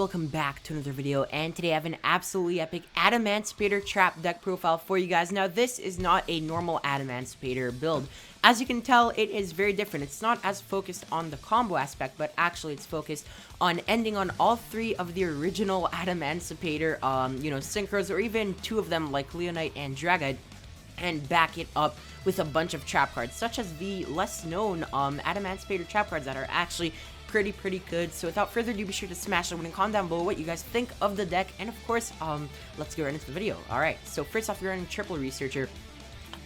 welcome back to another video, and today I have an absolutely epic Adamantipator trap deck profile for you guys. Now, this is not a normal Adamantipator build. As you can tell, it is very different. It's not as focused on the combo aspect, but actually it's focused on ending on all three of the original Adamantipator, synchros, or even two of them like Leonite and Dragite, and back it up with a bunch of trap cards, such as the less known Adamantipator trap cards that are actually pretty good. So without further ado, be sure to smash the like and comment down below what you guys think of the deck, and of course, let's get right into the video. Alright, so first off, we're running Triple Researcher.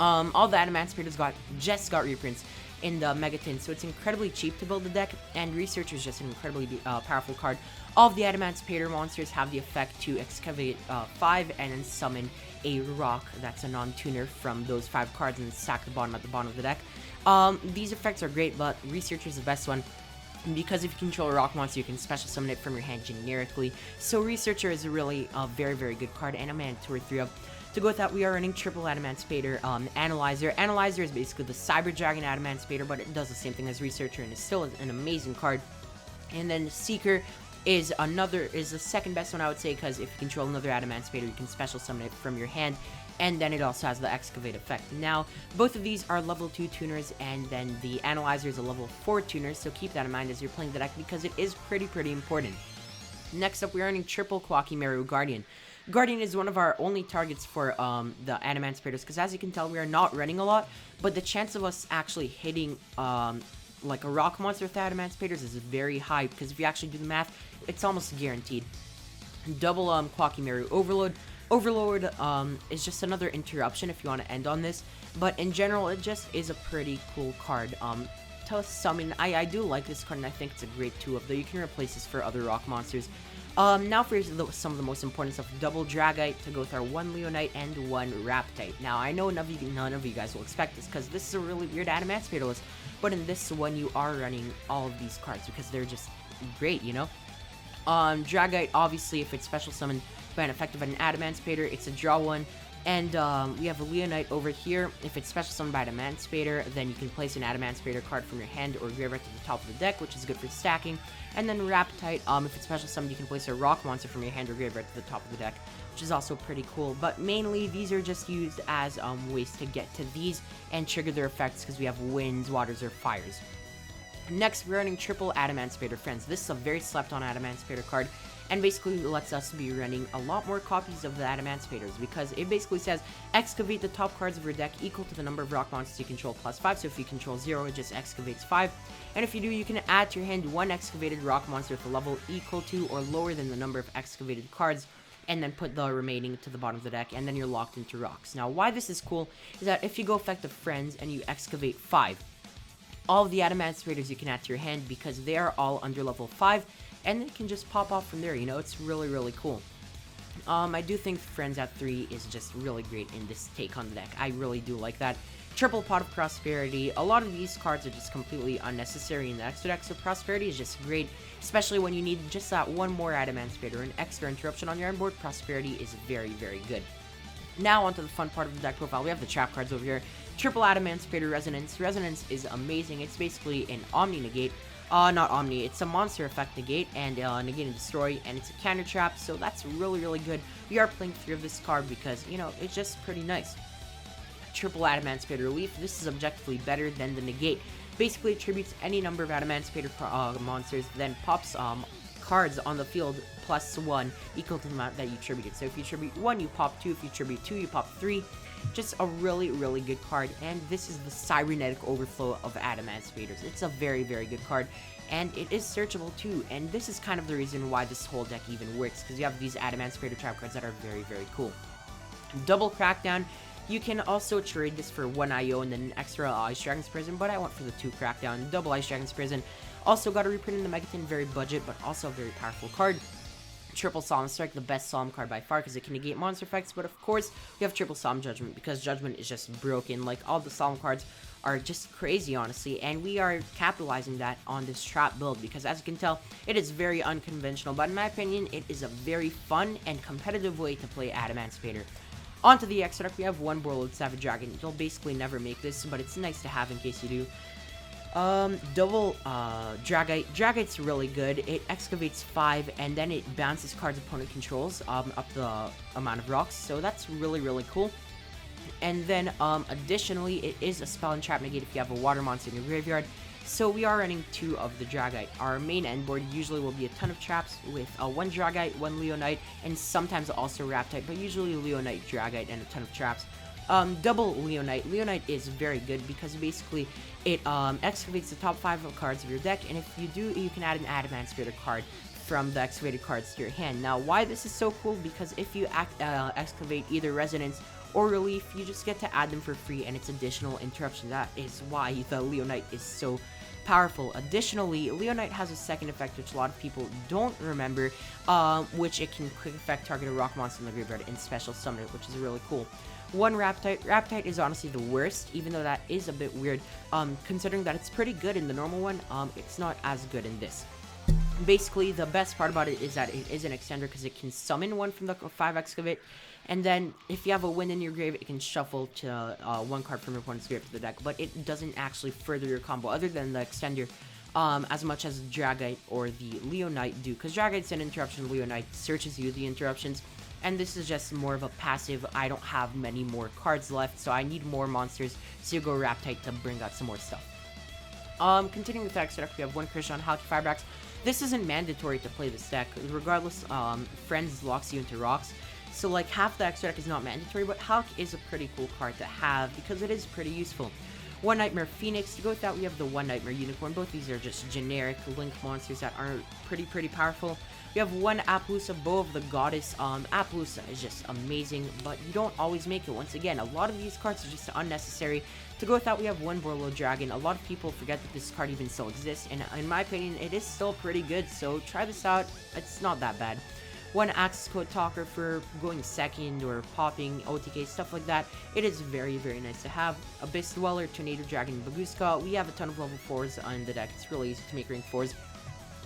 All the Adamantipator just got reprints in the Megaton, so it's incredibly cheap to build the deck, and Researcher is just an incredibly powerful card. All of the Adamantipator monsters have the effect to excavate 5 and then summon a rock that's a non-tuner from those 5 cards and stack the bottom at the bottom of the deck. These effects are great, but Researcher is the best one, because if you control a rock monster, you can special summon it from your hand generically. So Researcher is a really very good card, and a mandatory 3-up. To go with that, we are running Triple Adamantipator Analyzer. Analyzer is basically the Cyber Dragon Adamantipator, but it does the same thing as Researcher and is still an amazing card. And then Seeker is the second best one, I would say, because if you control another Adamantipator, you can special summon it from your hand. And then it also has the Excavate effect. Now, both of these are level 2 tuners, and then the Analyzer is a level 4 tuner, so keep that in mind as you're playing the deck, because it is pretty important. Next up, we're running Triple Quakimeru Guardian. Guardian is one of our only targets for the Adamantipator, because as you can tell, we are not running a lot, but the chance of us actually hitting like a rock monster with Adamantipator is very high, because if you actually do the math, it's almost guaranteed. Double Quakimeru Overload. Overlord is just another interruption if you want to end on this, but in general, it just is a pretty cool card. To summon, I do like this card, and I think it's a great 2-up, though you can replace this for other rock monsters. Now for some of the most important stuff. Double Dragite to go with our 1 Leonite and 1 Raptite. Now, I know none of you guys will expect this, because this is a really weird Adamantipator list, but in this one, you are running all of these cards, because they're just great, you know? Dragite, obviously, if it's special summoned by an effective an Adamantipator, it's a draw 1. And we have a Leonite over here. If it's special summoned by Adamantipator, then you can place an Adamantipator card from your hand or graveyard to the top of the deck, which is good for stacking. And then Raptite, if it's special summoned, you can place a rock monster from your hand or graveyard to the top of the deck, which is also pretty cool. But mainly, these are just used as ways to get to these and trigger their effects, because we have winds, waters, or fires. Next, we're running Triple Adamantipator Friends. This is a very slept-on Adamantipator card, and basically lets us be running a lot more copies of the Adamantipator's, because it basically says excavate the top cards of your deck equal to the number of rock monsters you control plus 5. So if you control 0, it just excavates 5. And if you do, you can add to your hand 1 excavated rock monster with a level equal to or lower than the number of excavated cards, and then put the remaining to the bottom of the deck, and then you're locked into rocks. Now, why this is cool is that if you go effective Friends and you excavate 5, all of the Adamantipator's you can add to your hand, because they are all under level 5, and it can just pop off from there, you know? It's really cool. I do think Friends at 3 is just really great in this take on the deck. I really do like that. Triple Pot of Prosperity. A lot of these cards are just completely unnecessary in the extra deck, so Prosperity is just great, especially when you need just that one more Adamantipator, an extra interruption on your end board. Prosperity is very good. Now onto the fun part of the deck profile. We have the trap cards over here. Triple Adamantipator Resonance. Resonance is amazing. It's basically an Omni Negate. Not Omni, it's a monster effect negate, and negate and destroy, and it's a counter trap, so that's really good. We are playing 3 of this card because, you know, it's just pretty nice. Triple Adamantipator Relief. This is objectively better than the negate. Basically, it tributes any number of Adamantipator monsters, then pops cards on the field plus 1 equal to the amount that you tributed. So if you tribute 1, you pop 2. If you tribute 2, you pop 3. Just a really good card, and this is the Cybernetic Overflow of Adamantipator's. It's a very good card, and it is searchable too, and this is kind of the reason why this whole deck even works, because you have these Adamantipator trap cards that are very cool. Double Crackdown. You can also trade this for 1 IO and then an extra Ice Dragon's Prison, but I went for the 2 Crackdown. Double Ice Dragon's Prison. Also got a reprint in the Megaton, very budget, but also a very powerful card. Triple Solemn Strike, the best Solemn card by far, because it can negate monster effects, but of course, we have Triple Solemn Judgment, because Judgment is just broken. Like, all the Solemn cards are just crazy, honestly, and we are capitalizing that on this trap build, because as you can tell, it is very unconventional, but in my opinion, it is a very fun and competitive way to play Adamantipator. Onto the extra deck, we have 1 Borreload Savage Dragon. You'll basically never make this, but it's nice to have in case you do. Double, Dragite. Dragite's really good. It excavates 5, and then it bounces cards opponent controls, up the amount of rocks, so that's really, really cool. And then, additionally, it is a spell and trap negate if you have a water monster in your graveyard. So we are running 2 of the Dragite. Our main end board usually will be a ton of traps with 1 Dragite, 1 Leonite, and sometimes also Raptite, but usually Leonite, Dragite, and a ton of traps. Double Leonite. Leonite is very good because basically it excavates the top 5 cards of your deck, and if you do, you can add an Adamant Spirit card from the excavated cards to your hand. Now, why this is so cool? Because if you excavate either Resonance or Relief, you just get to add them for free, and it's additional interruption. That is why the Leonite is so powerful. Additionally, Leonite has a second effect which a lot of people don't remember, which it can quick effect target a rock monster in the graveyard and special summon it, which is really cool. 1 Raptite. Raptite is honestly the worst, even though that is a bit weird, considering that it's pretty good in the normal one. It's not as good in this. Basically, the best part about it is that it is an extender because it can summon 1 from the 5 excavate, and then if you have a wind in your grave, it can shuffle to 1 card from your opponent's grave to the deck, but it doesn't actually further your combo other than the extender, as much as Dragite or the Leonite do, because Dragite's an interruption, Leonite searches you the interruptions, and this is just more of a passive. I don't have many more cards left, so I need more monsters, so you go Raptite to bring out some more stuff. Continuing with the extra deck, we have 1 Krishan, Halki Firebrax. This isn't mandatory to play this deck. Regardless, Friends locks you into rocks. So, like, half the extra deck is not mandatory, but Halk is a pretty cool card to have because it is pretty useful. 1 Nightmare Phoenix. To go with that, we have the 1 Nightmare Unicorn. Both these are just generic Link monsters that are pretty powerful. We have 1 Appaloosa, Bow of the Goddess. Appaloosa is just amazing, but you don't always make it. Once again, a lot of these cards are just unnecessary. To go with that, we have 1 Borlo Dragon. A lot of people forget that this card even still exists, and in my opinion, it is still pretty good, so try this out. It's not that bad. 1 Access Code Talker for going second or popping OTK, stuff like that. It is very nice to have. Abyss Dweller, Tornado Dragon, Bagooska. We have a ton of level 4s on the deck. It's really easy to make rank 4s.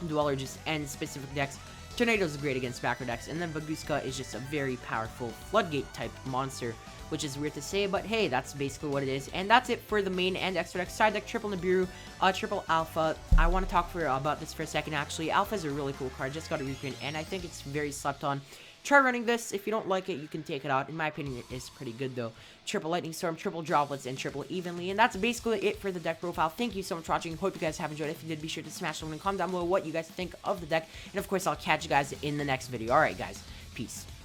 Dweller just ends specific decks. Tornado is great against backer decks, and then Bagooska is just a very powerful Floodgate type monster, which is weird to say, but hey, that's basically what it is. And that's it for the main and extra deck. Side deck, Triple Nibiru, Triple Alpha. I want to talk about this for a second, actually. Alpha is a really cool card, just got a reprint, and I think it's very slept on. Try running this. If you don't like it, you can take it out. In my opinion, it is pretty good, though. Triple Lightning Storm, Triple Droplets, and Triple Evenly. And that's basically it for the deck profile. Thank you so much for watching. Hope you guys have enjoyed. If you did, be sure to smash the like and comment down below what you guys think of the deck. And, of course, I'll catch you guys in the next video. Alright, guys. Peace.